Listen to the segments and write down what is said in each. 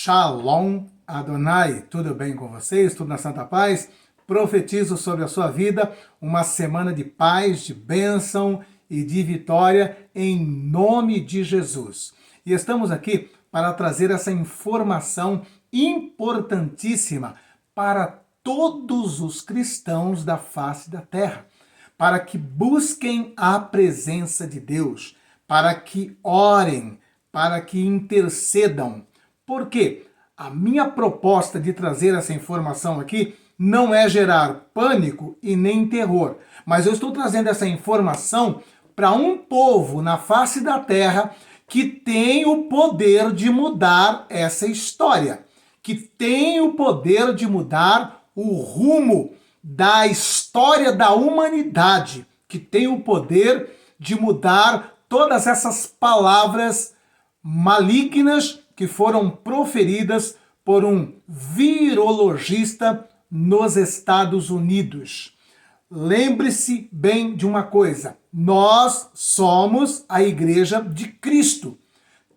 Shalom Adonai, tudo bem com vocês? Tudo na Santa Paz? Profetizo sobre a sua vida uma semana de paz, de bênção e de vitória em nome de Jesus. E estamos aqui para trazer essa informação importantíssima para todos os cristãos da face da terra, para que busquem a presença de Deus, para que orem, para que intercedam. Por quê? A minha proposta de trazer essa informação aqui não é gerar pânico e nem terror, mas eu estou trazendo essa informação para um povo na face da terra que tem o poder de mudar essa história, que tem o poder de mudar o rumo da história da humanidade, que tem o poder de mudar todas essas palavras malignas que foram proferidas por um virologista nos Estados Unidos. Lembre-se bem de uma coisa: nós somos a Igreja de Cristo.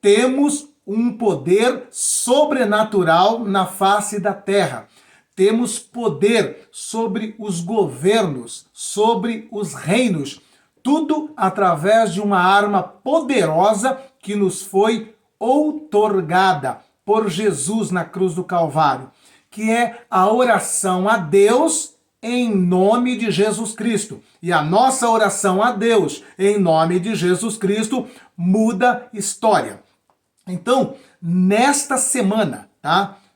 Temos um poder sobrenatural na face da terra. Temos poder sobre os governos, sobre os reinos. Tudo através de uma arma poderosa que nos foi outorgada por Jesus na cruz do Calvário, que é a oração a Deus em nome de Jesus Cristo. E a nossa oração a Deus em nome de Jesus Cristo muda história. Então, nesta semana,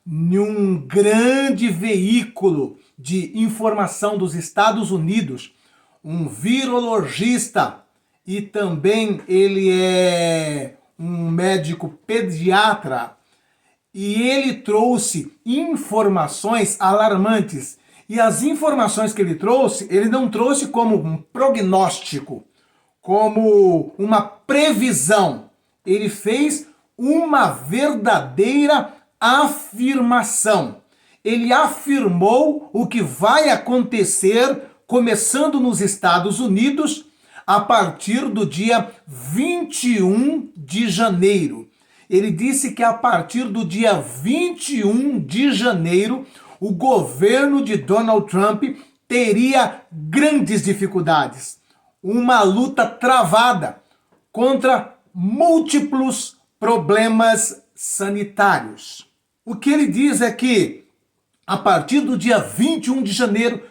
em um grande veículo de informação dos Estados Unidos, um virologista e também ele é um médico pediatra, e ele trouxe informações alarmantes. E as informações que ele trouxe, ele não trouxe como um prognóstico, como uma previsão. Ele fez uma verdadeira afirmação. Ele afirmou o que vai acontecer começando nos Estados Unidos a partir do dia 21 de janeiro. Ele disse que a partir do dia 21 de janeiro, o governo de Donald Trump teria grandes dificuldades. Uma luta travada contra múltiplos problemas sanitários. O que ele diz é que, a partir do dia 21 de janeiro,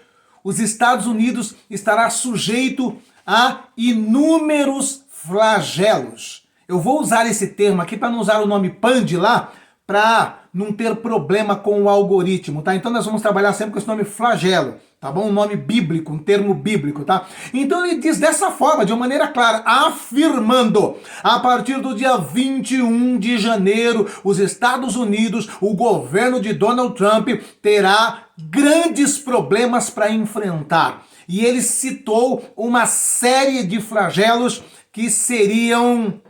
os Estados Unidos estará sujeito a inúmeros flagelos. Eu vou usar esse termo aqui para não usar o nome PAND lá, para não ter problema com o algoritmo, tá? Então nós vamos trabalhar sempre com esse nome flagelo, tá bom? Um nome bíblico, um termo bíblico, tá? Então ele diz dessa forma, de uma maneira clara, afirmando: a partir do dia 21 de janeiro, os Estados Unidos, o governo de Donald Trump terá grandes problemas para enfrentar. E ele citou uma série de flagelos que seriam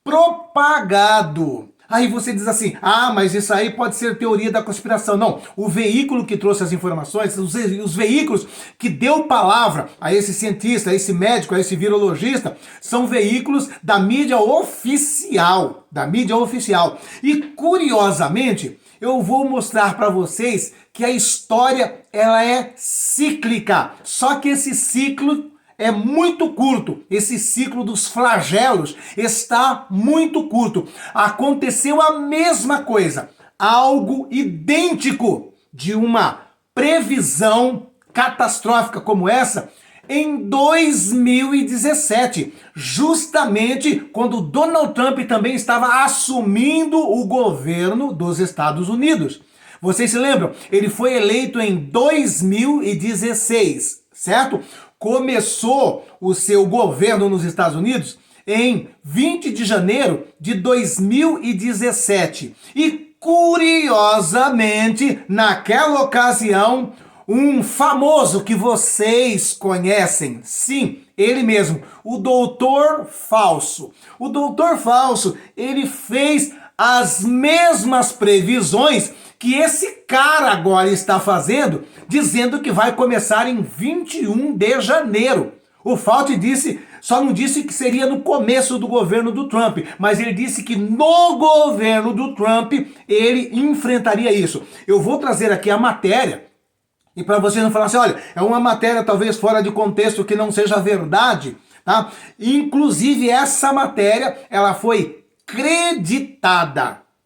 propagados. Aí você diz assim: mas isso aí pode ser teoria da conspiração. Não, o veículo que trouxe as informações, os veículos que deu palavra a esse cientista, a esse médico, a esse virologista, são veículos da mídia oficial, E curiosamente, eu vou mostrar para vocês que a história ela é cíclica, só que esse ciclo é muito curto. Esse ciclo dos flagelos está muito curto. Aconteceu a mesma coisa, algo idêntico de uma previsão catastrófica como essa em 2017, justamente quando Donald Trump também estava assumindo o governo dos Estados Unidos. Vocês se lembram? Ele foi eleito em 2016, certo? Começou o seu governo nos Estados Unidos em 20 de janeiro de 2017. E, curiosamente, naquela ocasião, um famoso que vocês conhecem, sim, ele mesmo, o Doutor Falso. O Doutor Falso, ele fez as mesmas previsões que esse cara agora está fazendo, dizendo que vai começar em 21 de janeiro. O Fauci disse Só não disse que seria no começo do governo do Trump, mas ele disse que no governo do Trump ele enfrentaria isso. Eu vou trazer aqui a matéria, e para você não falar assim, olha, é uma matéria talvez fora de contexto que não seja verdade, tá? Inclusive essa matéria, ela foi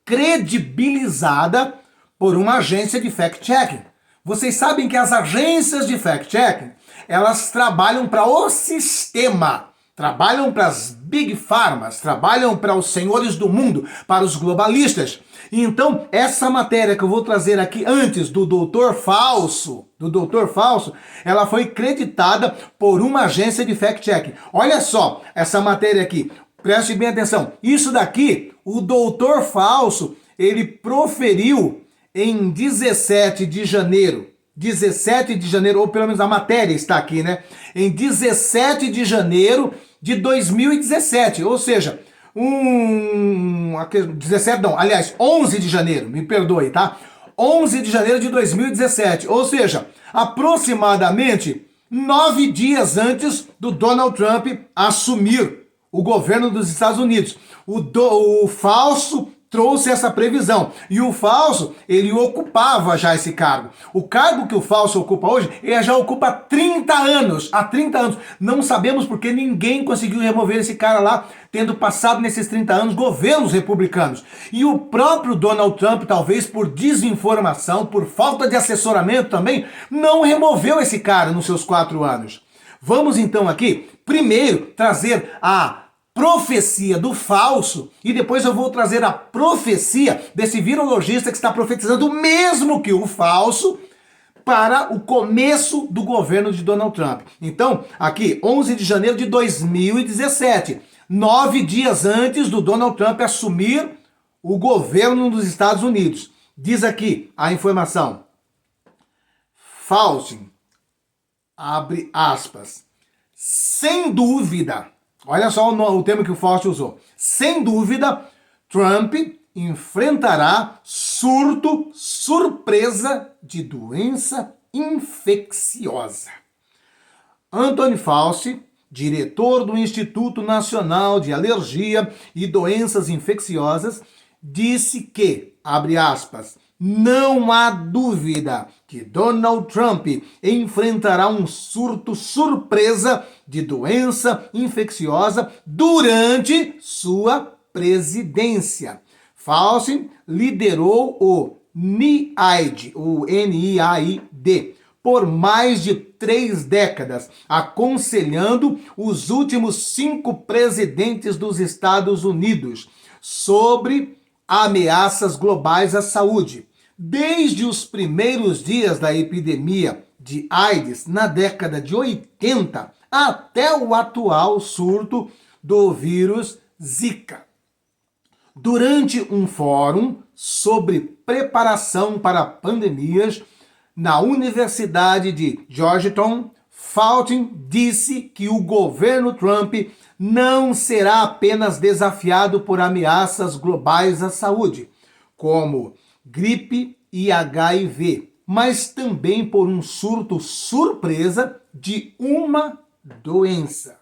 credibilizada por uma agência de fact-checking. Vocês sabem que as agências de fact-checking, elas trabalham para o sistema, trabalham para as big pharmas, trabalham para os senhores do mundo, para os globalistas. Então, essa matéria que eu vou trazer aqui antes do Doutor Falso, ela foi creditada por uma agência de fact-checking. Olha só essa matéria aqui, preste bem atenção. Isso daqui, o Doutor Falso, ele proferiu em 17 de janeiro, ou pelo menos a matéria está aqui, né? Em 17 de janeiro de 2017, ou seja, 11 de janeiro, me perdoe, tá? 11 de janeiro de 2017, ou seja, aproximadamente 9 dias antes do Donald Trump assumir o governo dos Estados Unidos. O Falso trouxe essa previsão. E o Falso, ele ocupava já esse cargo. O cargo que o Falso ocupa hoje, ele já ocupa há 30 anos. Há 30 anos. Não sabemos porque ninguém conseguiu remover esse cara lá, tendo passado nesses 30 anos governos republicanos. E o próprio Donald Trump, talvez por desinformação, por falta de assessoramento também, não removeu esse cara nos seus 4 anos. Vamos então aqui, primeiro, trazer a profecia do Falso e depois eu vou trazer a profecia desse virologista que está profetizando o mesmo que o Falso para o começo do governo de Donald Trump. Então, aqui, 11 de janeiro de 2017, 9 dias antes do Donald Trump assumir o governo dos Estados Unidos. Diz aqui a informação. Falso, abre aspas, sem dúvida. Olha só o termo que o Fauci usou. Sem dúvida, Trump enfrentará surto surpresa de doença infecciosa. Anthony Fauci, diretor do Instituto Nacional de Alergia e Doenças Infecciosas, disse que, abre aspas, não há dúvida que Donald Trump enfrentará um surto surpresa de doença infecciosa durante sua presidência. Fauci liderou o NIAID, o NIAID, por mais de 3 décadas, aconselhando os últimos 5 presidentes dos Estados Unidos sobre ameaças globais à saúde. Desde os primeiros dias da epidemia de AIDS, na década de 80, até o atual surto do vírus Zika. Durante um fórum sobre preparação para pandemias na Universidade de Georgetown, Fauci disse que o governo Trump não será apenas desafiado por ameaças globais à saúde, como gripe e HIV, mas também por um surto surpresa de uma doença.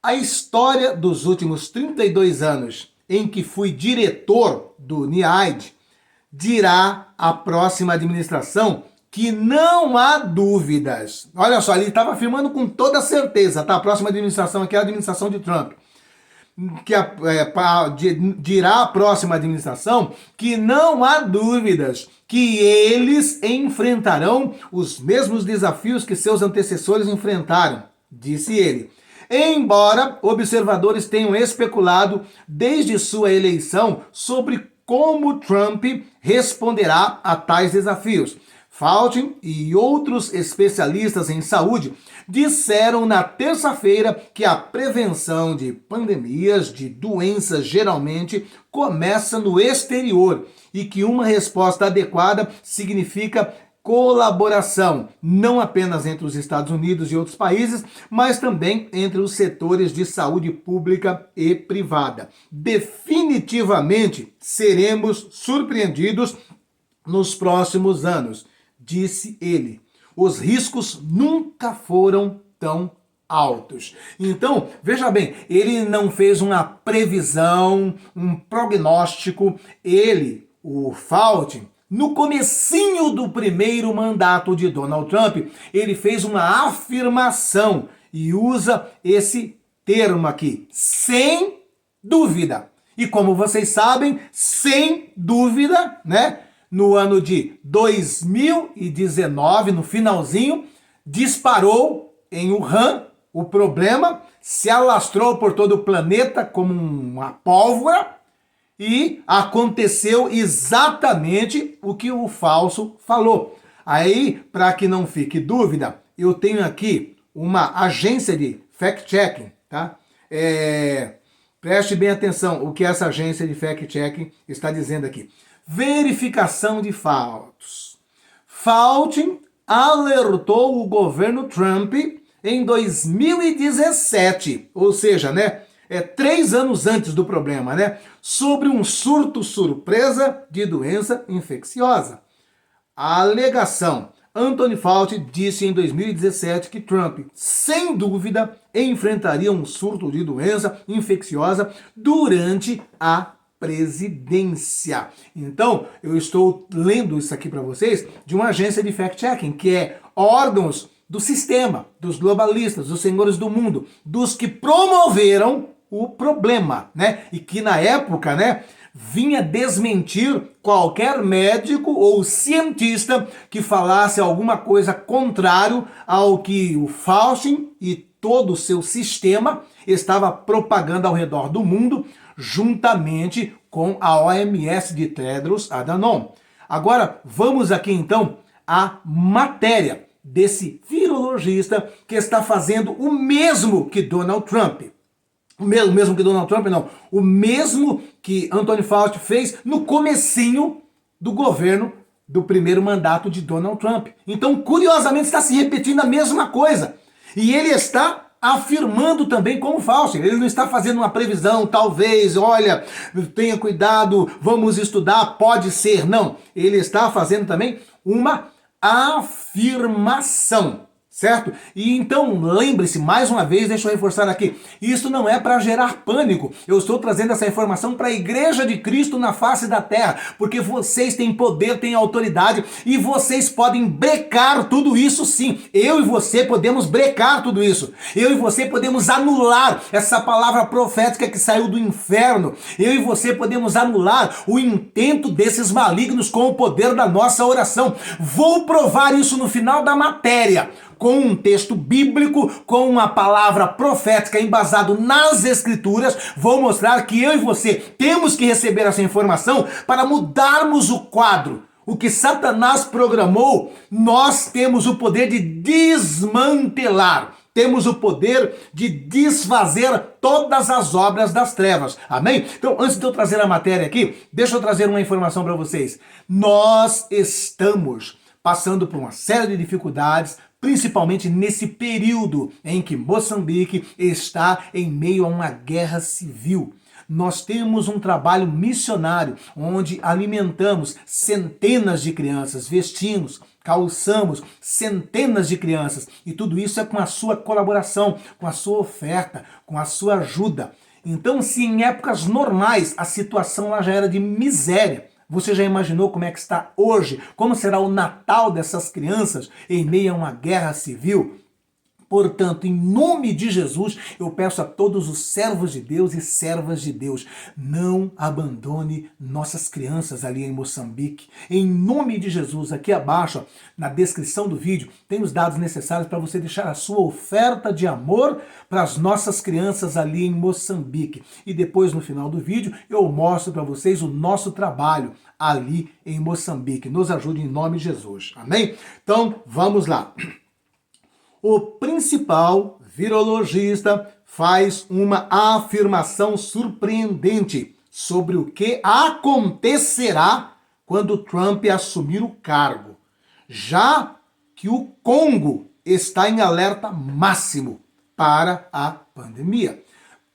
A história dos últimos 32 anos em que fui diretor do NIAID dirá à próxima administração que não há dúvidas. Olha só, ele estava afirmando com toda certeza, tá? A próxima administração aqui é a administração de Trump. Dirá a próxima administração que não há dúvidas que eles enfrentarão os mesmos desafios que seus antecessores enfrentaram, disse ele. Embora observadores tenham especulado desde sua eleição sobre como Trump responderá a tais desafios. Fauci e outros especialistas em saúde disseram na terça-feira que a prevenção de pandemias de doenças geralmente começa no exterior e que uma resposta adequada significa colaboração, não apenas entre os Estados Unidos e outros países, mas também entre os setores de saúde pública e privada. Definitivamente seremos surpreendidos nos próximos anos, disse ele. Os riscos nunca foram tão altos. Então, veja bem, ele não fez uma previsão, um prognóstico. Ele, o Fauci, no comecinho do primeiro mandato de Donald Trump, ele fez uma afirmação e usa esse termo aqui, sem dúvida. E como vocês sabem, sem dúvida, né? No ano de 2019, no finalzinho, disparou em Wuhan. O problema se alastrou por todo o planeta como uma pólvora e aconteceu exatamente o que o falso falou. Aí, para que não fique dúvida, eu tenho aqui uma agência de fact-checking, tá? Preste bem atenção o que essa agência de fact-checking está dizendo aqui. Verificação de fatos. Fauci alertou o governo Trump em 2017, ou seja, né, 3 anos antes do problema, né, sobre um surto surpresa de doença infecciosa. A alegação: Anthony Fauci disse em 2017 que Trump, sem dúvida, enfrentaria um surto de doença infecciosa durante a presidência. Então, eu estou lendo isso aqui para vocês de uma agência de fact-checking, que é órgãos do sistema, dos globalistas, dos senhores do mundo, dos que promoveram o problema, né? E que na época, né, vinha desmentir qualquer médico ou cientista que falasse alguma coisa contrário ao que o Fauci e todo o seu sistema estava propagando ao redor do mundo, juntamente com a OMS de Tedros Adhanom. Agora, vamos aqui então à matéria desse virologista que está fazendo o mesmo que Donald Trump. O mesmo que Donald Trump, não. O mesmo que Anthony Fauci fez no comecinho do governo do primeiro mandato de Donald Trump. Então, curiosamente, está se repetindo a mesma coisa. E ele está afirmando também como Fauci. Ele não está fazendo uma previsão, talvez, olha, tenha cuidado, vamos estudar, pode ser. Não. Ele está fazendo também uma afirmação. Certo? E então, lembre-se, mais uma vez, deixa eu reforçar aqui, isso não é para gerar pânico. Eu estou trazendo essa informação para a Igreja de Cristo na face da terra, porque vocês têm poder, têm autoridade e vocês podem brecar tudo isso sim. Eu e você podemos brecar tudo isso. Eu e você podemos anular essa palavra profética que saiu do inferno. Eu e você podemos anular o intento desses malignos com o poder da nossa oração. Vou provar isso no final da matéria, com um texto bíblico, com uma palavra profética embasado nas escrituras. Vou mostrar que eu e você temos que receber essa informação para mudarmos o quadro. O que Satanás programou, nós temos o poder de desmantelar. Temos o poder de desfazer todas as obras das trevas. Amém? Então, antes de eu trazer a matéria aqui, deixa eu trazer uma informação para vocês. Nós estamos passando por uma série de dificuldades, principalmente nesse período em que Moçambique está em meio a uma guerra civil. Nós temos um trabalho missionário onde alimentamos centenas de crianças, vestimos, calçamos centenas de crianças, e tudo isso é com a sua colaboração, com a sua oferta, com a sua ajuda. Então, se em épocas normais a situação lá já era de miséria, você já imaginou como é que está hoje? Como será o Natal dessas crianças em meio a uma guerra civil? Portanto, em nome de Jesus, eu peço a todos os servos de Deus e servas de Deus, não abandone nossas crianças ali em Moçambique. Em nome de Jesus, aqui abaixo, na descrição do vídeo, tem os dados necessários para você deixar a sua oferta de amor para as nossas crianças ali em Moçambique. E depois, no final do vídeo, eu mostro para vocês o nosso trabalho ali em Moçambique. Nos ajude em nome de Jesus. Amém? Então, vamos lá. O principal virologista faz uma afirmação surpreendente sobre o que acontecerá quando Trump assumir o cargo, já que o Congo está em alerta máximo para a pandemia.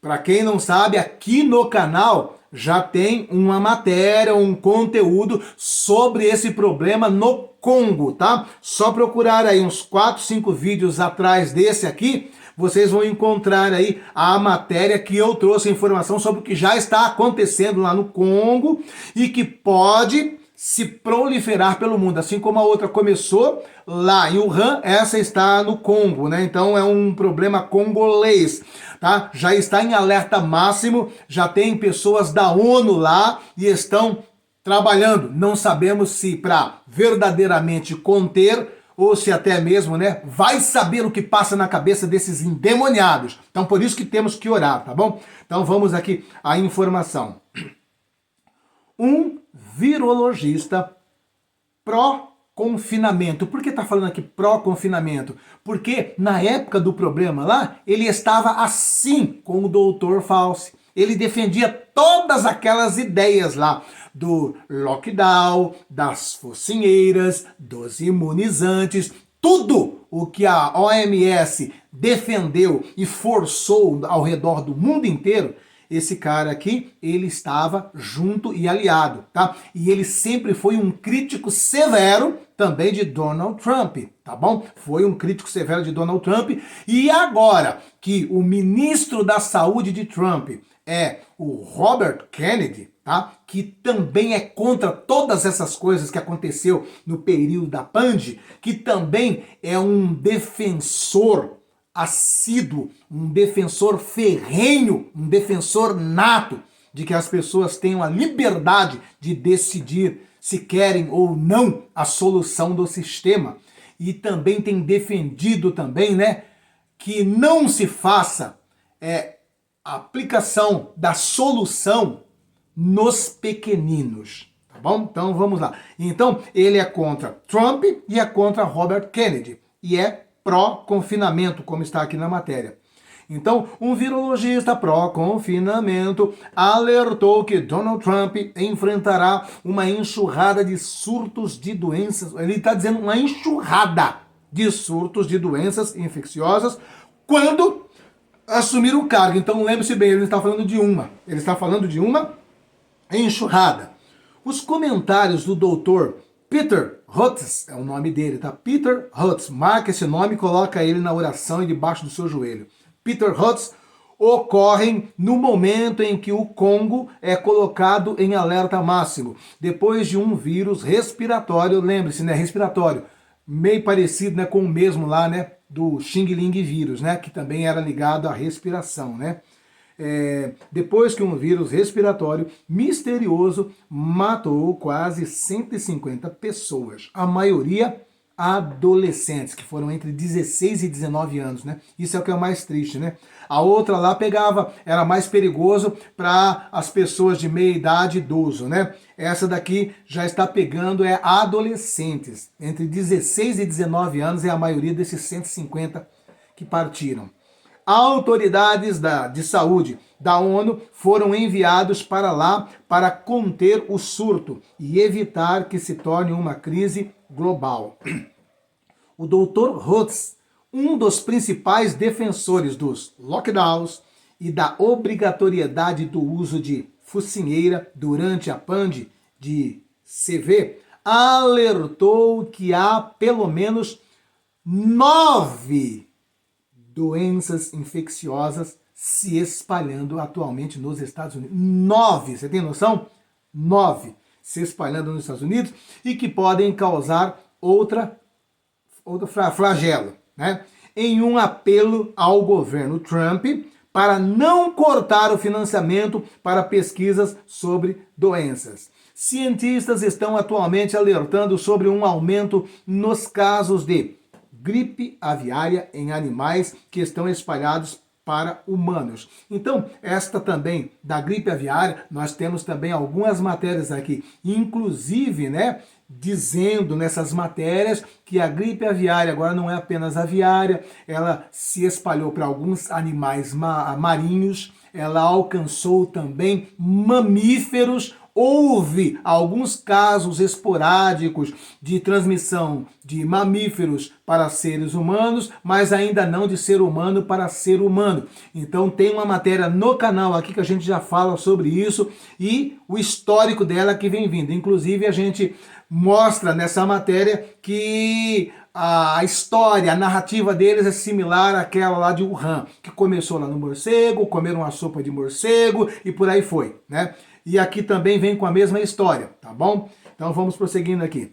Para quem não sabe, aqui no canal já tem uma matéria, um conteúdo sobre esse problema no Congo, tá? Só procurar aí uns 4, 5 vídeos atrás desse aqui, vocês vão encontrar aí a matéria que eu trouxe informação sobre o que já está acontecendo lá no Congo e que pode se proliferar pelo mundo, assim como a outra começou lá em Wuhan, essa está no Congo, né? Então é um problema congolês, tá? Já está em alerta máximo, já tem pessoas da ONU lá e estão trabalhando. Não sabemos se para verdadeiramente conter ou se até mesmo, né, vai saber o que passa na cabeça desses endemoniados. Então por isso que temos que orar, tá bom? Então vamos aqui à informação. Um virologista pró-confinamento. Por que está falando aqui pró-confinamento? Porque na época do problema lá, ele estava assim com o Dr. Fauci. Ele defendia todas aquelas ideias lá do lockdown, das focinheiras, dos imunizantes, tudo o que a OMS defendeu e forçou ao redor do mundo inteiro. Esse cara aqui, ele estava junto e aliado, tá? E ele sempre foi um crítico severo também de Donald Trump, tá bom? Foi um crítico severo de Donald Trump. E agora que o ministro da Saúde de Trump é o Robert Kennedy, tá? Que também é contra todas essas coisas que aconteceu no período da Pandemia, que também é um defensor assíduo, um defensor ferrenho, um defensor nato de que as pessoas tenham a liberdade de decidir se querem ou não a solução do sistema. E também tem defendido também, né, que não se faça a aplicação da solução nos pequeninos. Tá bom? Então vamos lá. Então ele é contra Trump e é contra Robert Kennedy. E é pró-confinamento, como está aqui na matéria. Então, um virologista pró-confinamento alertou que Donald Trump enfrentará uma enxurrada de surtos de doenças. Ele está dizendo uma enxurrada de surtos de doenças infecciosas quando assumir o cargo. Então, lembre-se bem, ele está falando de uma. Ele está falando de uma enxurrada. Os comentários do doutor Peter Hotez, é o nome dele, tá? Peter Hotez, marca esse nome e coloca ele na oração e debaixo do seu joelho. Peter Hotez ocorrem no momento em que o Congo é colocado em alerta máximo, depois de um vírus respiratório, lembre-se, né, respiratório, meio parecido, né, com o mesmo lá, né, do Xing Ling vírus, né, que também era ligado à respiração, né. Depois que um vírus respiratório misterioso matou quase 150 pessoas, a maioria adolescentes, que foram entre 16 e 19 anos, né? Isso é o que é o mais triste, né? A outra lá era mais perigoso para as pessoas de meia idade e idoso, né? Essa daqui já está pegando adolescentes, entre 16 e 19 anos é a maioria desses 150 que partiram. Autoridades de saúde da ONU foram enviados para lá para conter o surto e evitar que se torne uma crise global. O Dr. Hotez, um dos principais defensores dos lockdowns e da obrigatoriedade do uso de focinheira durante a pandemia de CV, alertou que há pelo menos 9 doenças infecciosas se espalhando atualmente nos Estados Unidos. 9, você tem noção? 9 se espalhando nos Estados Unidos e que podem causar outro flagelo, né? Em um apelo ao governo Trump para não cortar o financiamento para pesquisas sobre doenças. Cientistas estão atualmente alertando sobre um aumento nos casos de gripe aviária em animais que estão espalhados para humanos. Então, esta também da gripe aviária, nós temos também algumas matérias aqui, inclusive, né, dizendo nessas matérias que a gripe aviária agora não é apenas aviária, ela se espalhou para alguns animais marinhos, ela alcançou também mamíferos. Houve alguns casos esporádicos de transmissão de mamíferos para seres humanos, mas ainda não de ser humano para ser humano. Então tem uma matéria no canal aqui que a gente já fala sobre isso e o histórico dela que vem vindo. Inclusive a gente mostra nessa matéria que a história, a narrativa deles é similar àquela lá de Wuhan, que começou lá no morcego, comeram uma sopa de morcego e por aí foi, né? E aqui também vem com a mesma história, tá bom? Então vamos prosseguindo aqui.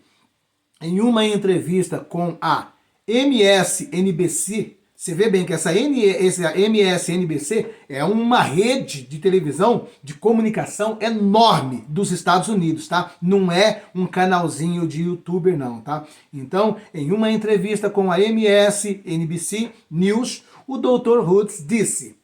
Em uma entrevista com a MSNBC, você vê bem que essa MSNBC é uma rede de televisão de comunicação enorme dos Estados Unidos, tá? Não é um canalzinho de youtuber não, tá? Então, em uma entrevista com a MSNBC News, o Dr. Hutz disse,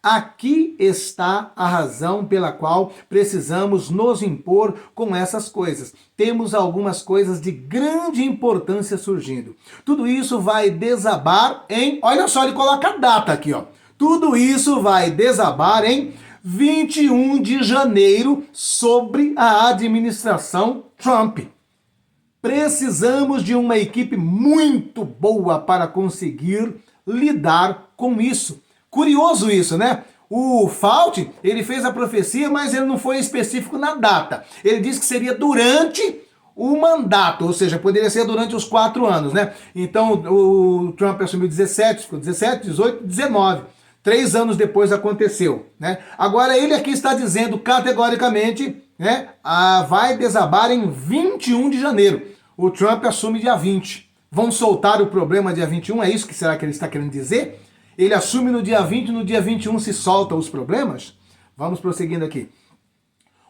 aqui está a razão pela qual precisamos nos impor com essas coisas. Temos algumas coisas de grande importância surgindo. Tudo isso vai desabar em... Olha só, ele coloca a data aqui, ó. Tudo isso vai desabar em 21 de janeiro sobre a administração Trump. Precisamos de uma equipe muito boa para conseguir lidar com isso. Curioso isso, né? O Fauci, ele fez a profecia, mas ele não foi específico na data. Ele disse que seria durante o mandato, ou seja, poderia ser durante os 4 anos, né? Então, o Trump assumiu 17, ficou 17, 18, 19. 3 anos depois aconteceu, né? Agora, ele aqui está dizendo categoricamente, né? Vai desabar em 21 de janeiro. O Trump assume dia 20. Vão soltar o problema dia 21? É isso que será que ele está querendo dizer? Ele assume no dia 20, no dia 21 se soltam os problemas? Vamos prosseguindo aqui.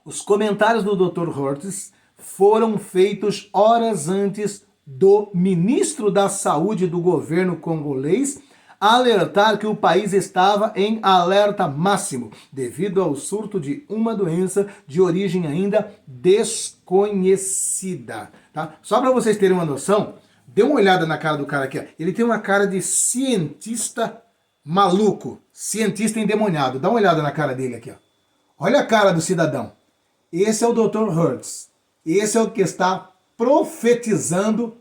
Os comentários do Dr. Hutz foram feitos horas antes do ministro da Saúde do governo congolês alertar que o país estava em alerta máximo devido ao surto de uma doença de origem ainda desconhecida. Tá? Só para vocês terem uma noção, dê uma olhada na cara do cara aqui. Ó. Ele tem uma cara de cientista maluco, cientista endemoniado. Dá uma olhada na cara dele aqui. Ó. Olha a cara do cidadão. Esse é o Dr. Hutz. Esse é o que está profetizando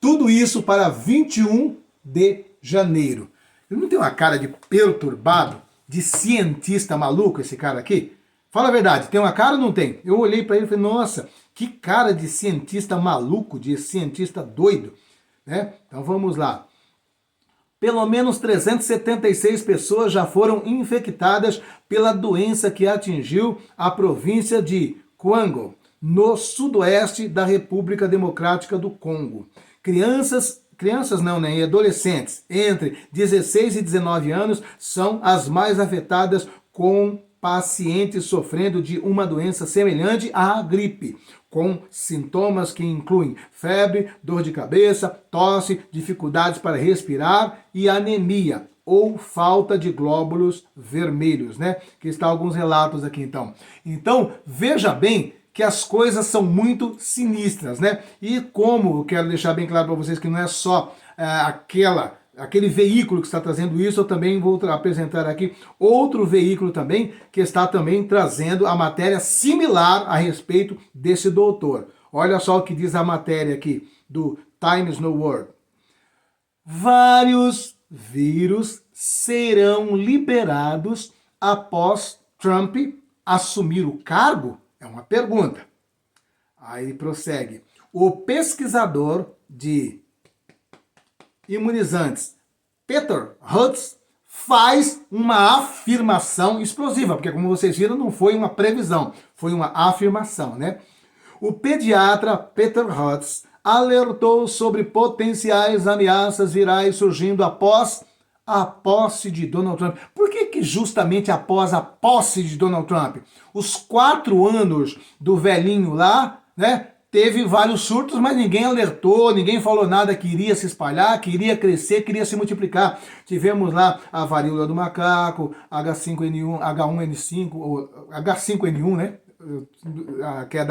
tudo isso para 21 de janeiro. Ele não tem uma cara de perturbado, de cientista maluco esse cara aqui? Fala a verdade, tem uma cara ou não tem? Eu olhei para ele e falei, nossa, que cara de cientista maluco, de cientista doido. Né? Então vamos lá. Pelo menos 376 pessoas já foram infectadas pela doença que atingiu a província de Kwango, no sudoeste da República Democrática do Congo. Crianças não, né? E adolescentes entre 16 e 19 anos são as mais afetadas, com pacientes sofrendo de uma doença semelhante à gripe, com sintomas que incluem febre, dor de cabeça, tosse, dificuldades para respirar e anemia ou falta de glóbulos vermelhos, né? Que está alguns relatos aqui então. Então, veja bem que as coisas são muito sinistras, né? E como eu quero deixar bem claro para vocês que não é só aquele veículo que está trazendo isso, eu também vou apresentar aqui outro veículo também, que está também trazendo a matéria similar a respeito desse doutor. Olha só o que diz a matéria aqui do Times New World. Vários vírus serão liberados após Trump assumir o cargo? É uma pergunta. Aí prossegue. O pesquisador de imunizantes Peter Hutz faz uma afirmação explosiva, porque como vocês viram, não foi uma previsão, foi uma afirmação, né? O pediatra Peter Hutz alertou sobre potenciais ameaças virais surgindo após a posse de Donald Trump. Por que justamente após a posse de Donald Trump? Os 4 anos do velhinho lá, né? Teve vários surtos, mas ninguém alertou, ninguém falou nada que iria se espalhar, que iria crescer, que iria se multiplicar. Tivemos lá a varíola do macaco, H5N1, H1N5, ou H5N1, né? Que é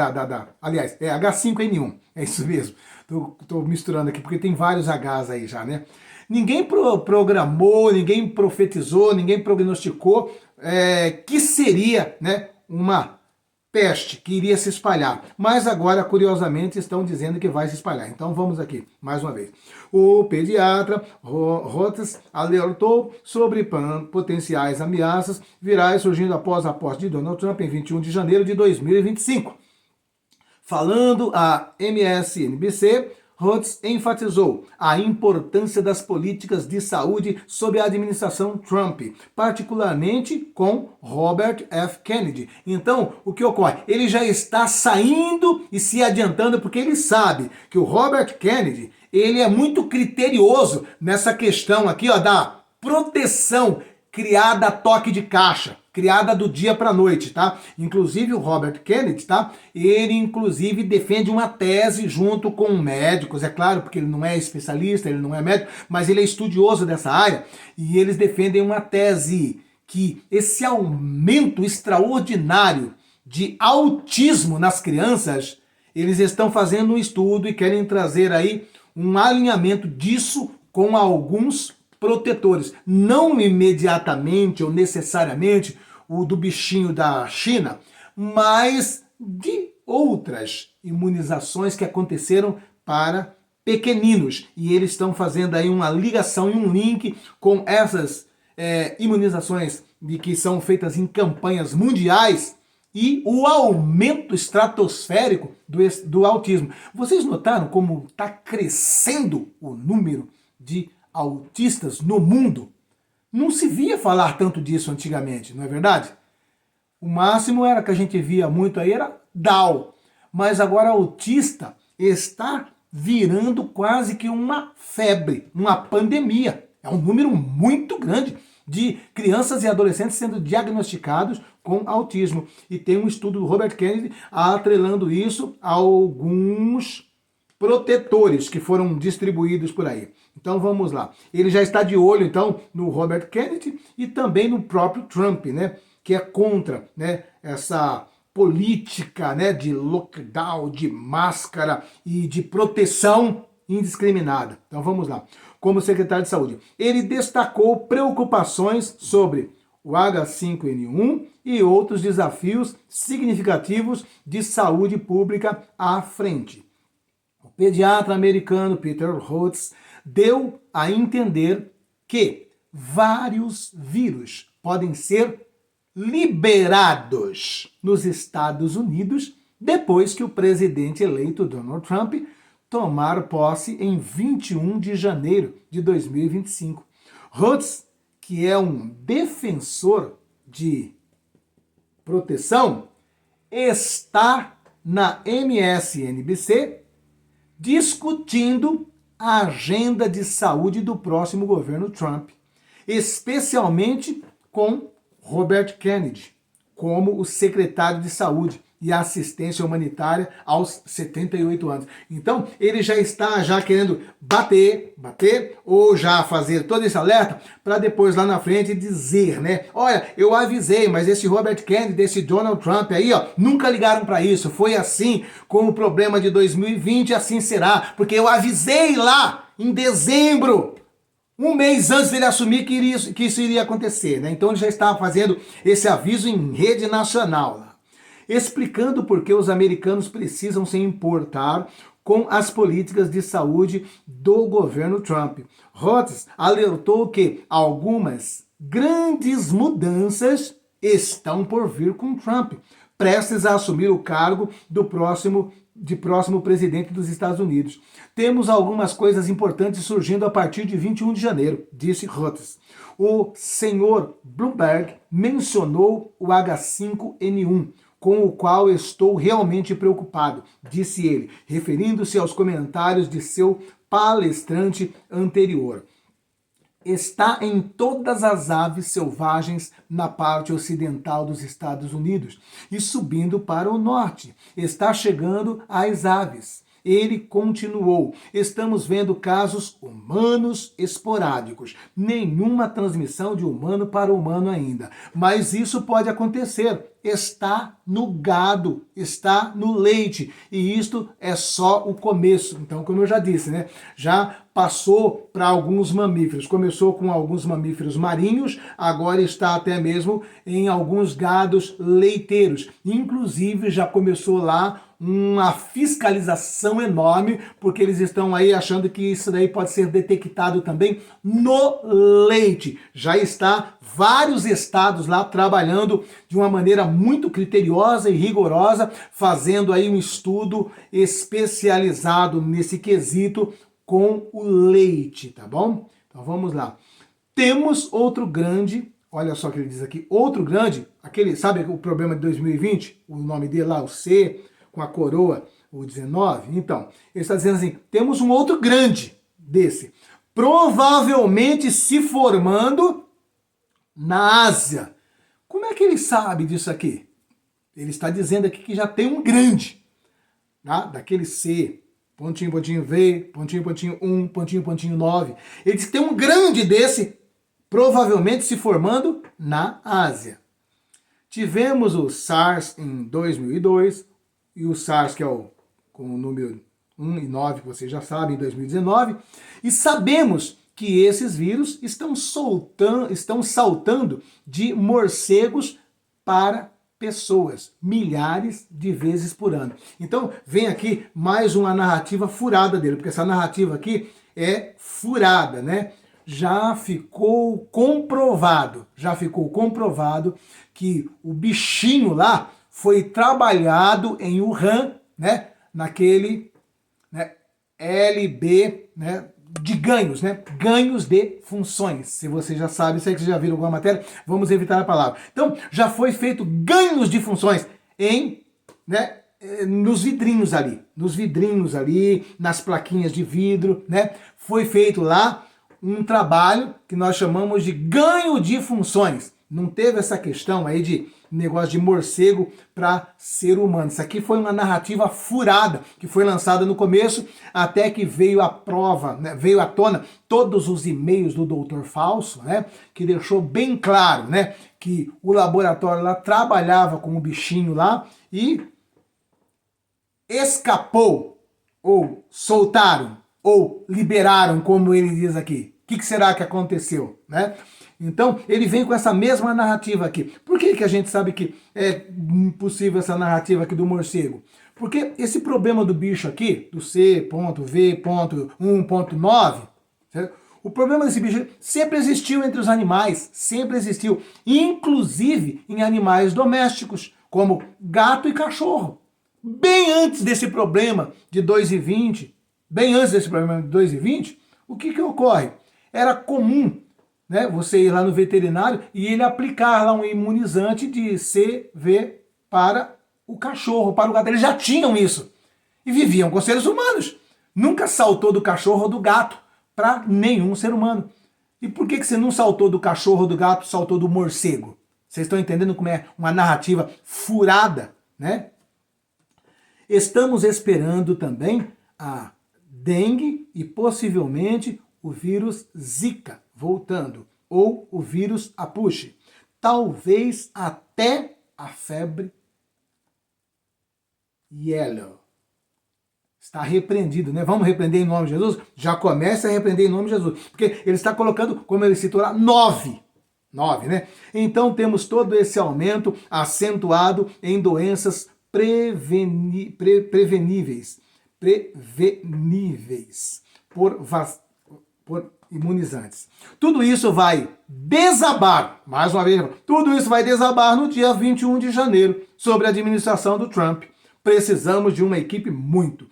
aliás, é H5N1, é isso mesmo. Tô misturando aqui, porque tem vários Hs aí já, né? Ninguém programou, ninguém profetizou, ninguém prognosticou que seria, né, uma peste que iria se espalhar. Mas agora, curiosamente, estão dizendo que vai se espalhar. Então vamos aqui, mais uma vez. O pediatra Hutz alertou sobre potenciais ameaças virais surgindo após a posse de Donald Trump em 21 de janeiro de 2025. Falando a MSNBC, Rhodes enfatizou a importância das políticas de saúde sob a administração Trump, particularmente com Robert F. Kennedy. Então, o que ocorre? Ele já está saindo e se adiantando porque ele sabe que o Robert Kennedy, ele é muito criterioso nessa questão aqui, ó, da proteção criada a toque de caixa, criada do dia para a noite, tá? Inclusive o Robert Kennedy, tá? Ele inclusive defende uma tese junto com médicos, é claro, porque ele não é especialista, ele não é médico, mas ele é estudioso dessa área, e eles defendem uma tese que esse aumento extraordinário de autismo nas crianças, eles estão fazendo um estudo e querem trazer aí um alinhamento disso com alguns protetores, não imediatamente ou necessariamente o do bichinho da China, mas de outras imunizações que aconteceram para pequeninos. E eles estão fazendo aí uma ligação e um link com essas imunizações de que são feitas em campanhas mundiais e o aumento estratosférico do autismo. Vocês notaram como está crescendo o número de autistas no mundo? Não se via falar tanto disso antigamente, não é verdade? O máximo era que a gente via muito aí era Down, mas agora autista está virando quase que uma febre, uma pandemia. É um número muito grande de crianças e adolescentes sendo diagnosticados com autismo. E tem um estudo do Robert Kennedy atrelando isso a alguns protetores que foram distribuídos por aí. Então vamos lá. Ele já está de olho então no Robert Kennedy e também no próprio Trump, né, que é contra, né, essa política, né, de lockdown, de máscara e de proteção indiscriminada. Então vamos lá. Como secretário de Saúde, ele destacou preocupações sobre o H5N1 e outros desafios significativos de saúde pública à frente. O pediatra americano Peter Hotez deu a entender que vários vírus podem ser liberados nos Estados Unidos depois que o presidente eleito Donald Trump tomar posse em 21 de janeiro de 2025. Hotez, que é um defensor de proteção, está na MSNBC discutindo a agenda de saúde do próximo governo Trump, especialmente com Robert Kennedy como o secretário de Saúde e Assistência Humanitária aos 78 anos. Então, ele já está querendo bater, ou já fazer todo esse alerta para depois lá na frente dizer, né? Olha, eu avisei, mas esse Robert Kennedy, esse Donald Trump aí, ó, nunca ligaram para isso. Foi assim com o problema de 2020, assim será, porque eu avisei lá em dezembro, um mês antes dele assumir que isso iria acontecer, né? Então ele já estava fazendo esse aviso em rede nacional, explicando por que os americanos precisam se importar com as políticas de saúde do governo Trump. Hotez alertou que algumas grandes mudanças estão por vir com Trump, prestes a assumir o cargo do próximo presidente dos Estados Unidos. Temos algumas coisas importantes surgindo a partir de 21 de janeiro, disse Hotez. O senhor Bloomberg mencionou o H5N1, com o qual estou realmente preocupado, disse ele, referindo-se aos comentários de seu palestrante anterior. Está em todas as aves selvagens na parte ocidental dos Estados Unidos e subindo para o norte. Está chegando às aves. Ele continuou: estamos vendo casos humanos esporádicos, nenhuma transmissão de humano para humano ainda, mas isso pode acontecer. Está no gado, está no leite, e isto é só o começo. Então, como eu já disse, né, já passou para alguns mamíferos. Começou com alguns mamíferos marinhos, agora está até mesmo em alguns gados leiteiros. Inclusive, já começou lá uma fiscalização enorme, porque eles estão aí achando que isso daí pode ser detectado também no leite. Já está vários estados lá trabalhando de uma maneira muito criteriosa e rigorosa, fazendo aí um estudo especializado nesse quesito com o leite, tá bom? Então vamos lá. Temos outro grande, olha só o que ele diz aqui, outro grande, aquele, sabe o problema de 2020? O nome dele lá, o C, com a coroa, o 19? Então, ele está dizendo assim, temos um outro grande desse, provavelmente se formando na Ásia. Como é que ele sabe disso aqui? Ele está dizendo aqui que já tem um grande, tá? Daquele C, pontinho, pontinho V, pontinho, pontinho 1, pontinho, pontinho 9. Ele diz que tem um grande desse, provavelmente se formando na Ásia. Tivemos o SARS em 2002, e o SARS, que é com o número 1 e 9, que vocês já sabem, em 2019, e sabemos que esses vírus estão saltando de morcegos para pessoas, milhares de vezes por ano. Então, vem aqui mais uma narrativa furada dele, porque essa narrativa aqui é furada, né? Já ficou comprovado que o bichinho lá foi trabalhado em Wuhan, né? Naquele, né, LB, né? De ganhos, né? Ganhos de funções. Se você já sabe, sei que você já viram alguma matéria, vamos evitar a palavra. Então, já foi feito ganhos de funções em, né, nos vidrinhos ali, nas plaquinhas de vidro, né? Foi feito lá um trabalho que nós chamamos de ganho de funções. Não teve essa questão aí de negócio de morcego para ser humano. Isso aqui foi uma narrativa furada que foi lançada no começo, até que veio à prova, né, veio à tona todos os e-mails do Dr. Falso, né, que deixou bem claro, né, que o laboratório lá trabalhava com o bichinho lá e escapou, ou soltaram, ou liberaram, como ele diz aqui. O que será que aconteceu, né? Então, ele vem com essa mesma narrativa aqui. Por que a gente sabe que é impossível essa narrativa aqui do morcego? Porque esse problema do bicho aqui, do C.V.1.9, o problema desse bicho sempre existiu entre os animais, sempre existiu, inclusive em animais domésticos, como gato e cachorro. Bem antes desse problema de 2,20, o que ocorre? Era comum, né, você ir lá no veterinário e ele aplicar lá um imunizante de CV para o cachorro, para o gato. Eles já tinham isso e viviam com seres humanos. Nunca saltou do cachorro ou do gato para nenhum ser humano. E por que você não saltou do cachorro ou do gato, saltou do morcego? Vocês estão entendendo como é uma narrativa furada, né? Estamos esperando também a dengue e possivelmente o vírus Zika voltando, ou o vírus Apuche. Talvez até a febre yellow. Está repreendido, né? Vamos repreender em nome de Jesus? Já começa a repreender em nome de Jesus. Porque ele está colocando, como ele citou lá, 9, né? Então temos todo esse aumento acentuado em doenças preveníveis por imunizantes. Tudo isso vai desabar, mais uma vez, tudo isso vai desabar no dia 21 de janeiro, sobre a administração do Trump. Precisamos de uma equipe muito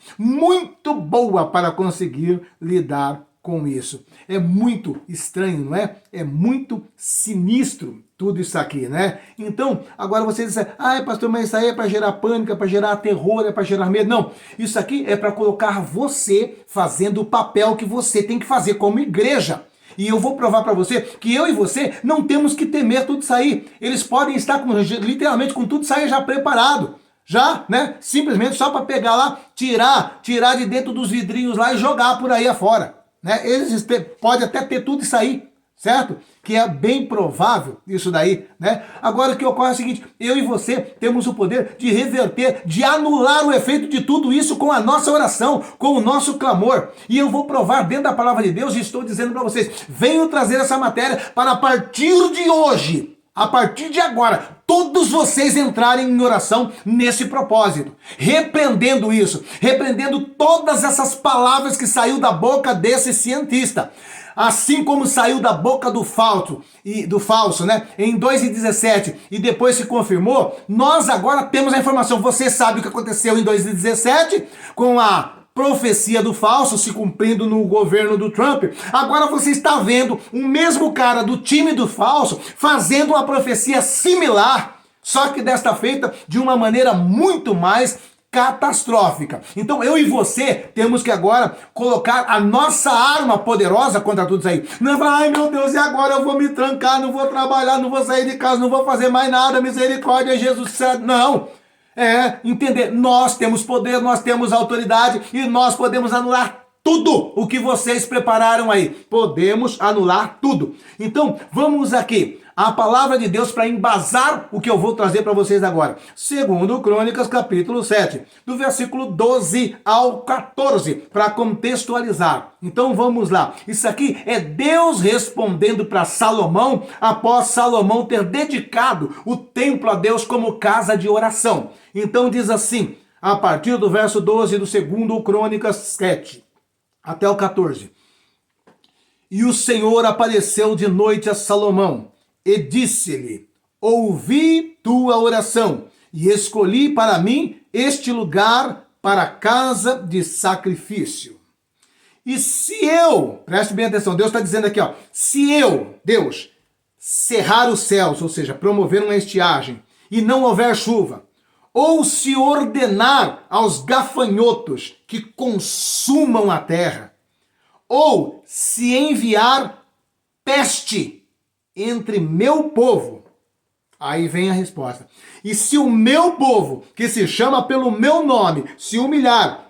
boa para conseguir lidar com isso. É muito estranho, não é? É muito sinistro tudo isso aqui, né? Então, agora você diz, pastor, mas isso aí é para gerar pânico, é para gerar terror, é para gerar medo. Não, isso aqui é para colocar você fazendo o papel que você tem que fazer como igreja. E eu vou provar para você que eu e você não temos que temer tudo isso aí. Eles podem estar literalmente com tudo isso aí já preparado. Já, né? Simplesmente só para pegar lá, tirar de dentro dos vidrinhos lá e jogar por aí afora. Né? Eles podem até ter tudo isso aí, certo? Que é bem provável isso daí, né? Agora o que ocorre é o seguinte, eu e você temos o poder de reverter, de anular o efeito de tudo isso com a nossa oração, com o nosso clamor. E eu vou provar dentro da palavra de Deus e estou dizendo para vocês, venho trazer essa matéria para a partir de hoje a partir de agora, todos vocês entrarem em oração nesse propósito, repreendendo isso, repreendendo todas essas palavras que saiu da boca desse cientista. Assim como saiu da boca do falso, né? Em 2:17, e depois se confirmou, nós agora temos a informação. Você sabe o que aconteceu em 2:17 com a profecia do falso se cumprindo no governo do Trump. Agora você está vendo o mesmo cara do time do falso fazendo uma profecia similar, só que desta feita de uma maneira muito mais catastrófica. Então eu e você temos que agora colocar a nossa arma poderosa contra tudo isso aí. Não é falar, ai meu Deus, e agora eu vou me trancar, não vou trabalhar, não vou sair de casa, não vou fazer mais nada, misericórdia, Jesus. Não. Entender, nós temos poder, nós temos autoridade e nós podemos anular tudo o que vocês prepararam aí. Podemos anular tudo. Então, vamos aqui. A palavra de Deus para embasar o que eu vou trazer para vocês agora. Segundo Crônicas, capítulo 7, do versículo 12 ao 14, para contextualizar. Então vamos lá. Isso aqui é Deus respondendo para Salomão, após Salomão ter dedicado o templo a Deus como casa de oração. Então diz assim, a partir do verso 12 do segundo Crônicas 7, até o 14. E o Senhor apareceu de noite a Salomão, e disse-lhe, ouvi tua oração, e escolhi para mim este lugar para a casa de sacrifício. E se eu, preste bem atenção, Deus está dizendo aqui, se eu, Deus, cerrar os céus, ou seja, promover uma estiagem, e não houver chuva, ou se ordenar aos gafanhotos que consumam a terra, ou se enviar peste entre meu povo. Aí vem a resposta. E se o meu povo, que se chama pelo meu nome, se humilhar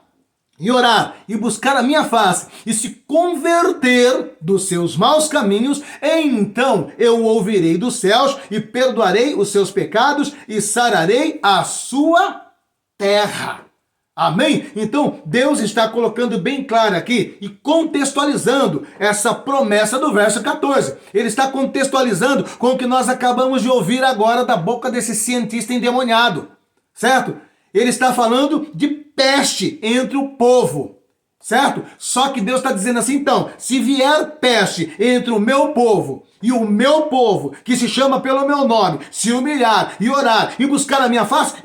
e orar e buscar a minha face e se converter dos seus maus caminhos, então eu ouvirei dos céus e perdoarei os seus pecados e sararei a sua terra. Amém? Então, Deus está colocando bem claro aqui e contextualizando essa promessa do verso 14. Ele está contextualizando com o que nós acabamos de ouvir agora da boca desse cientista endemoniado, certo? Ele está falando de peste entre o povo, certo? Só que Deus está dizendo assim, então, se vier peste entre o meu povo e o meu povo, que se chama pelo meu nome, se humilhar e orar e buscar a minha face,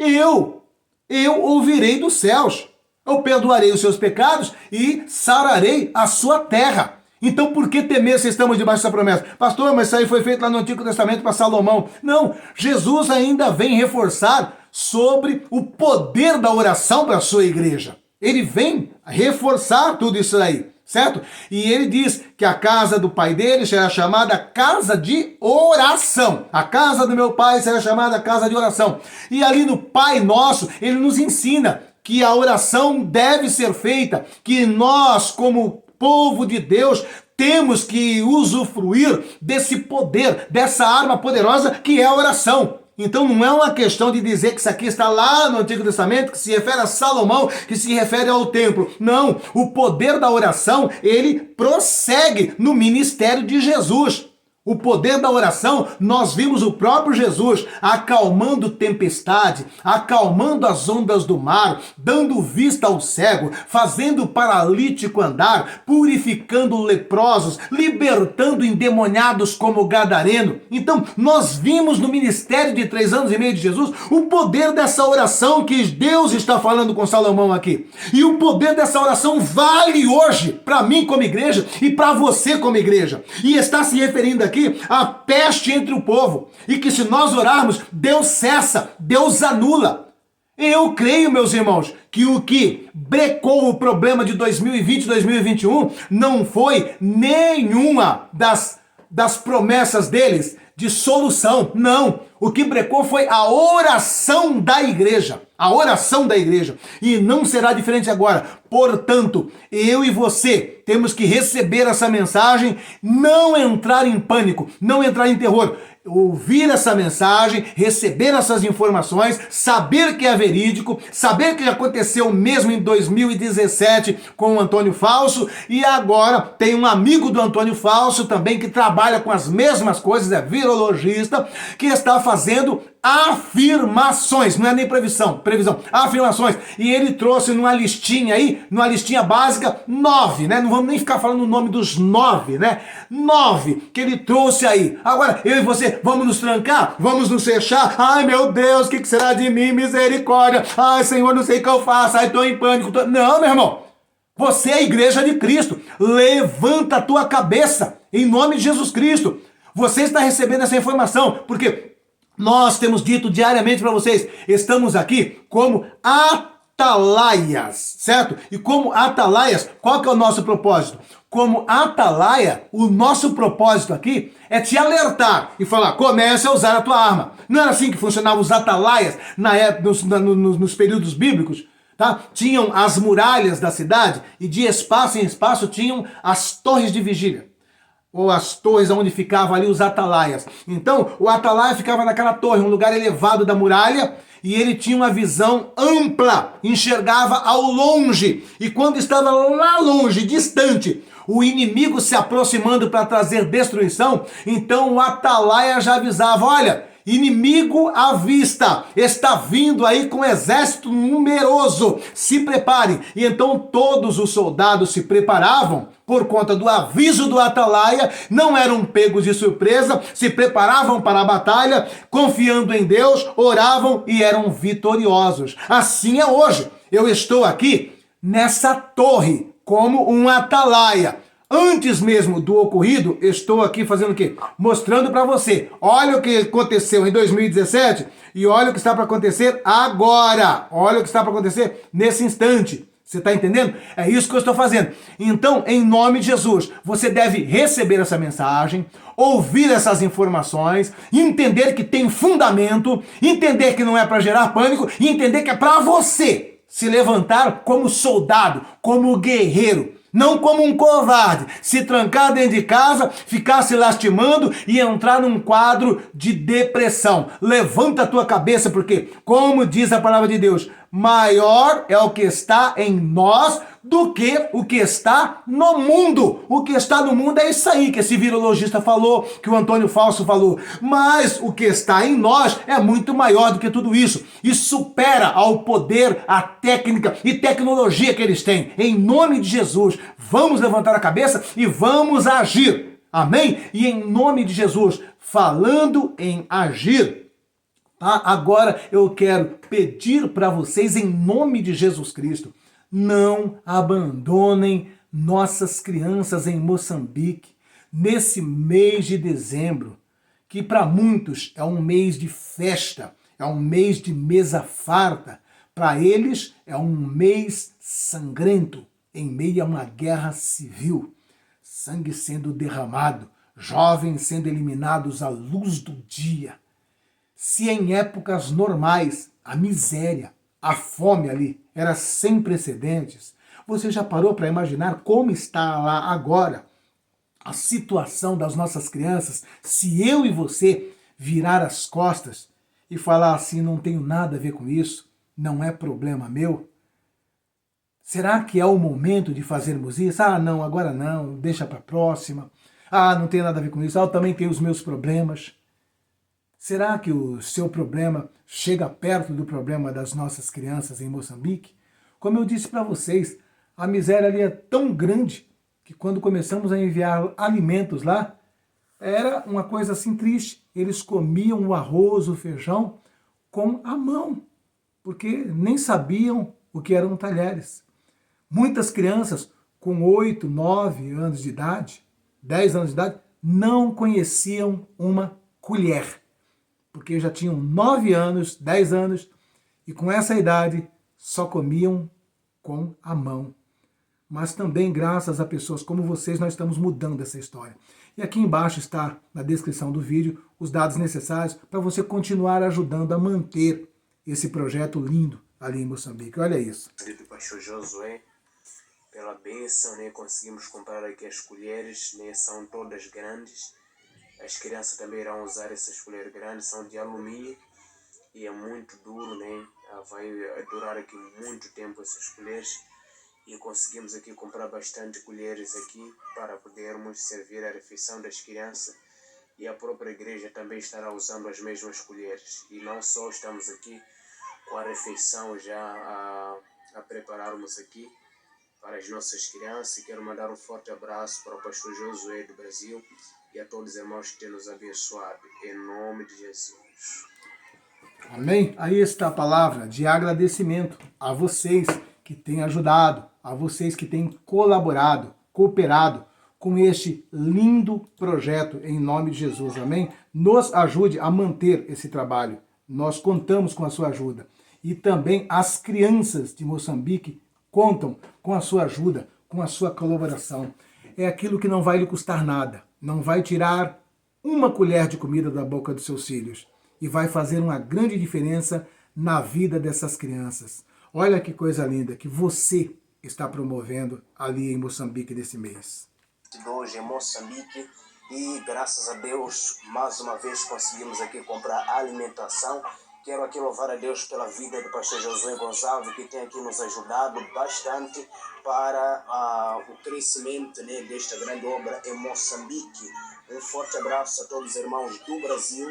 eu ouvirei dos céus, eu perdoarei os seus pecados e sararei a sua terra. Então por que temer se estamos debaixo dessa promessa? Pastor, mas isso aí foi feito lá no Antigo Testamento para Salomão. Não, Jesus ainda vem reforçar sobre o poder da oração para a sua igreja. Ele vem reforçar tudo isso aí, certo? E ele diz que a casa do pai dele será chamada casa de oração. A casa do meu pai será chamada casa de oração. E ali no Pai Nosso, ele nos ensina que a oração deve ser feita, que nós, como povo de Deus, temos que usufruir desse poder, dessa arma poderosa que é a oração. Então não é uma questão de dizer que isso aqui está lá no Antigo Testamento, que se refere a Salomão, que se refere ao templo. Não, o poder da oração, ele prossegue no ministério de Jesus. O poder da oração, nós vimos o próprio Jesus acalmando tempestade, acalmando as ondas do mar, dando vista ao cego, fazendo o paralítico andar, purificando leprosos, libertando endemoniados como Gadareno. Então, nós vimos no ministério de 3 anos e meio de Jesus o poder dessa oração que Deus está falando com Salomão aqui. E o poder dessa oração vale hoje para mim como igreja e para você como igreja. E está se referindo aqui a peste entre o povo, e que se nós orarmos, Deus cessa, Deus anula. Eu creio, meus irmãos, que o que brecou o problema de 2020 e 2021 não foi nenhuma das promessas deles de solução, não. O que brecou foi a oração da igreja. a oração da igreja. E não será diferente agora. Portanto, eu e você temos que receber essa mensagem, não entrar em pânico, não entrar em terror. Ouvir essa mensagem, receber essas informações, saber que é verídico, saber que aconteceu mesmo em 2017 com o Antônio Falso, e agora tem um amigo do Antônio Falso também que trabalha com as mesmas coisas, é virologista, que está fazendo afirmações, não é nem previsão, afirmações. E ele trouxe numa listinha aí, numa listinha básica, 9, né? Não vamos nem ficar falando o nome dos 9, né? 9 que ele trouxe aí. Agora, eu e você, vamos nos trancar? Vamos nos fechar? Ai, meu Deus, o que será de mim? Misericórdia. Ai, Senhor, não sei o que eu faço. Ai, tô em pânico. Não, meu irmão. Você é a igreja de Cristo. Levanta a tua cabeça em nome de Jesus Cristo. Você está recebendo essa informação, porque nós temos dito diariamente para vocês, estamos aqui como atalaias, certo? E como atalaias, qual que é o nosso propósito? Como atalaia, o nosso propósito aqui é te alertar e falar, comece a usar a tua arma. Não era assim que funcionavam os atalaias na época, nos períodos bíblicos? Tá? Tinham as muralhas da cidade e de espaço em espaço tinham as torres de vigília. Ou as torres onde ficavam ali os atalaias. Então, o atalaia ficava naquela torre, um lugar elevado da muralha, e ele tinha uma visão ampla, enxergava ao longe. E quando estava lá longe, distante, o inimigo se aproximando para trazer destruição, então o atalaia já avisava, olha, inimigo à vista, está vindo aí com um exército numeroso, se preparem. E então todos os soldados se preparavam por conta do aviso do atalaia, não eram pegos de surpresa, se preparavam para a batalha, confiando em Deus, oravam e eram vitoriosos. Assim é hoje. Eu estou aqui nessa torre como um atalaia. Antes mesmo do ocorrido, estou aqui fazendo o quê? Mostrando para você. Olha o que aconteceu em 2017 e olha o que está para acontecer agora. Olha o que está para acontecer nesse instante. Você está entendendo? É isso que eu estou fazendo. Então, em nome de Jesus, você deve receber essa mensagem, ouvir essas informações, entender que tem fundamento, entender que não é para gerar pânico e entender que é para você se levantar como soldado, como guerreiro. Não como um covarde, se trancar dentro de casa, ficar se lastimando e entrar num quadro de depressão. Levanta a tua cabeça, porque, como diz a palavra de Deus, maior é o que está em nós do que o que está no mundo. O que está no mundo é isso aí que esse virologista falou, que o Antônio Falso falou. Mas o que está em nós é muito maior do que tudo isso. E supera ao poder, a técnica e tecnologia que eles têm. Em nome de Jesus, vamos levantar a cabeça e vamos agir. Amém? E em nome de Jesus, falando em agir, tá? Agora eu quero pedir para vocês, em nome de Jesus Cristo, não abandonem nossas crianças em Moçambique nesse mês de dezembro, que para muitos é um mês de festa, é um mês de mesa farta. Para eles é um mês sangrento, em meio a uma guerra civil. Sangue sendo derramado, jovens sendo eliminados à luz do dia. Se em épocas normais a miséria, a fome ali era sem precedentes, você já parou para imaginar como está lá agora a situação das nossas crianças se eu e você virar as costas e falar assim, não tenho nada a ver com isso, não é problema meu? Será que é o momento de fazermos isso? Ah, não, agora não, deixa para a próxima. Ah, não tem nada a ver com isso, eu também tenho os meus problemas. Será que o seu problema chega perto do problema das nossas crianças em Moçambique? Como eu disse para vocês, a miséria ali é tão grande que quando começamos a enviar alimentos lá, era uma coisa assim triste. Eles comiam o arroz, o feijão com a mão, porque nem sabiam o que eram talheres. Muitas crianças com 8, 9 anos de idade, 10 anos de idade, não conheciam uma colher, porque já tinham 9 anos, 10 anos, e com essa idade só comiam com a mão. Mas também graças a pessoas como vocês, nós estamos mudando essa história. E aqui embaixo está, na descrição do vídeo, os dados necessários para você continuar ajudando a manter esse projeto lindo ali em Moçambique. Olha isso. Do pastor Josué, pela bênção, né, conseguimos comprar aqui as colheres, né, são todas grandes. As crianças também irão usar essas colheres grandes, são de alumínio e é muito duro, né? Vai durar aqui muito tempo essas colheres. E conseguimos aqui comprar bastante colheres aqui para podermos servir a refeição das crianças. E a própria igreja também estará usando as mesmas colheres. E não só estamos aqui com a refeição já a prepararmos aqui para as nossas crianças. Quero mandar um forte abraço para o pastor Josué do Brasil e a todos os irmãos que têm nos abençoado. Em nome de Jesus. Amém? Aí está a palavra de agradecimento a vocês que têm ajudado, a vocês que têm colaborado, cooperado com este lindo projeto em nome de Jesus. Amém? Nos ajude a manter esse trabalho. Nós contamos com a sua ajuda. E também as crianças de Moçambique contam com a sua ajuda, com a sua colaboração. É aquilo que não vai lhe custar nada. Não vai tirar uma colher de comida da boca dos seus filhos. E vai fazer uma grande diferença na vida dessas crianças. Olha que coisa linda que você está promovendo ali em Moçambique nesse mês. Hoje em Moçambique e graças a Deus mais uma vez conseguimos aqui comprar alimentação. Quero aqui louvar a Deus pela vida do pastor Josué Gonçalves, que tem aqui nos ajudado bastante para o crescimento, né, desta grande obra em Moçambique. Um forte abraço a todos os irmãos do Brasil.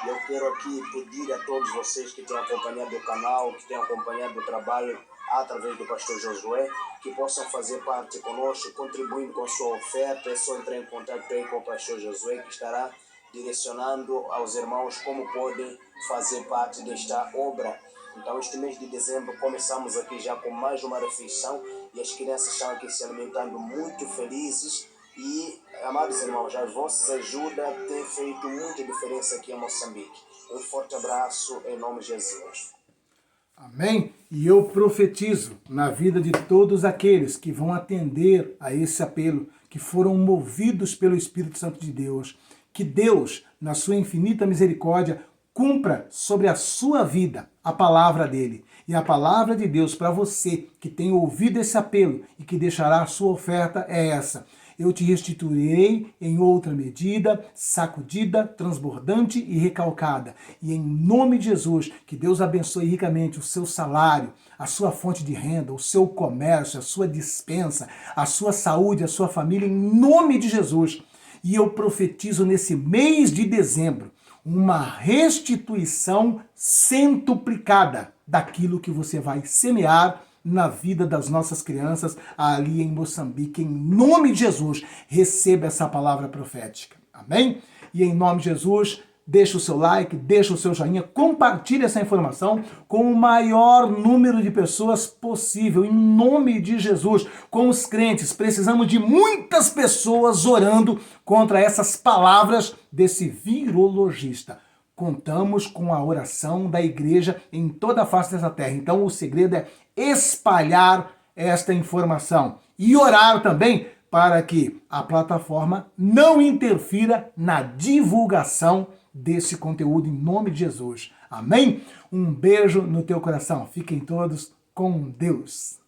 E eu quero aqui pedir a todos vocês que têm acompanhado o canal, que têm acompanhado o trabalho através do pastor Josué, que possam fazer parte conosco, contribuindo com a sua oferta. É só entrar em contato aí com o pastor Josué, que estará direcionando aos irmãos como podem fazer parte desta obra. Então, este mês de dezembro, começamos aqui já com mais uma refeição e as crianças estão aqui se alimentando muito felizes. E, amados irmãos, as vossas ajudas têm feito muita diferença aqui em Moçambique. Um forte abraço em nome de Jesus. Amém? E eu profetizo na vida de todos aqueles que vão atender a esse apelo, que foram movidos pelo Espírito Santo de Deus, que Deus, na sua infinita misericórdia, cumpra sobre a sua vida a palavra dele. E a palavra de Deus para você que tem ouvido esse apelo e que deixará a sua oferta é essa: eu te restituirei em outra medida, sacudida, transbordante e recalcada. E em nome de Jesus, que Deus abençoe ricamente o seu salário, a sua fonte de renda, o seu comércio, a sua despensa, a sua saúde, a sua família, em nome de Jesus. E eu profetizo nesse mês de dezembro uma restituição centuplicada daquilo que você vai semear na vida das nossas crianças ali em Moçambique. Em nome de Jesus, receba essa palavra profética. Amém? E em nome de Jesus, deixa o seu like, deixa o seu joinha, compartilhe essa informação com o maior número de pessoas possível. Em nome de Jesus, com os crentes, precisamos de muitas pessoas orando contra essas palavras desse virologista. Contamos com a oração da igreja em toda a face dessa terra. Então o segredo é espalhar esta informação e orar também para que a plataforma não interfira na divulgação desse conteúdo em nome de Jesus. Amém? Um beijo no teu coração. Fiquem todos com Deus.